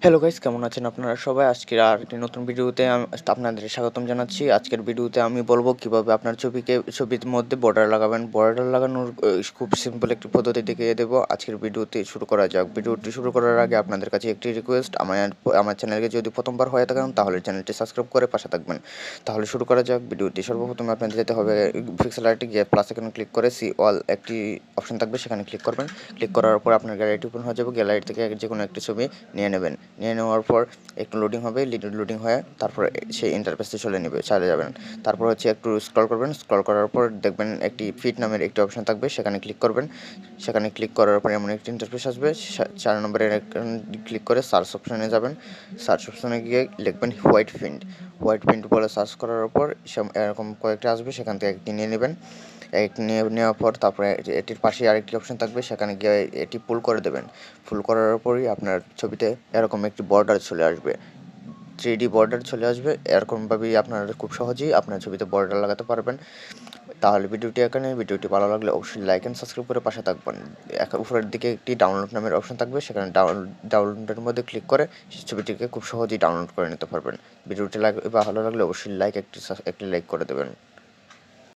Hello guys, কেমন আছেন আপনারা সবাই? আজকের আরেকটি নতুন ভিডিওতে আপনাদের স্বাগতম জানাচ্ছি। আজকের ভিডিওতে আমি বলব কিভাবে আপনার ছবির মধ্যে বর্ডার লাগাবেন। বর্ডার লাগানোর খুব সিম্পল একটি পদ্ধতি দেখিয়ে দেব। আজকের ভিডিওটি শুরু করা যাক। ভিডিওটি শুরু করার আগে আপনাদের কাছে একটি রিকোয়েস্ট, আমার চ্যানেলকে যদি প্রথমবার হয়ে থাকেন তাহলে চ্যানেলটি সাবস্ক্রাইব করে পাশে থাকবেন। তাহলে শুরু করা যাক ভিডিওটি। সর্বপ্রথমে আপনাদের যেতে হবে পিক্সেল আর্টে গিয়ে প্লাস আইকনে ক্লিক করে সি অল একটি অপশন থাকবে, সেখানে ক্লিক করবেন। ক্লিক করার পর আপনার গ্যালারিটি ওপেন হয়ে যাবে। গ্যালারি থেকে যে কোনো একটি ছবি নিয়ে নেবেন। নিয়ে নেওয়ার পর একটু লোডিং হবে, লোডিং হয়ে তারপরে সেই ইন্টারফেসে চলে যাবেন। তারপর হচ্ছে একটু স্ক্রল করবেন। স্ক্রল করার পর দেখবেন একটি ফিট নামের একটি অপশন থাকবে, সেখানে ক্লিক করবেন। সেখানে ক্লিক করার পর এমন একটি ইন্টারফেস আসবে। 4 নম্বরের ক্লিক করে সার্চ অপশনে যাবেন। সার্চ অপশনে গিয়ে লিখবেন হোয়াইট প্রিন্ট বলে সার্চ করার পর এরকম কয়েকটা আসবে, সেখান থেকে একটি নিয়ে নেবেন। একটি নেওয়ার পর তারপরে এটির পাশে আরেকটি অপশন থাকবে, সেখানে গিয়ে এটি পুল করে দেবেন। ফুল করার পরই আপনার ছবিতে এরকম একটি বর্ডার চলে আসবে, 3D বর্ডার চলে আসবে। এরকমভাবেই আপনারা খুব সহজেই আপনার ছবিতে বর্ডার লাগাতে পারবেন। তাহলে ভিডিওটি ভালো লাগলে অবশ্যই লাইক অ্যান্ড সাবস্ক্রাইব করে পাশে থাকবেন। উপরের দিকে একটি ডাউনলোড নামের অপশন থাকবে, সেখানে ডাউনলোডের মধ্যে ক্লিক করে সেই ছবিটিকে খুব সহজেই ডাউনলোড করে নিতে পারবেন। ভিডিওটি ভালো লাগলে অবশ্যই একটি লাইক করে দেবেন।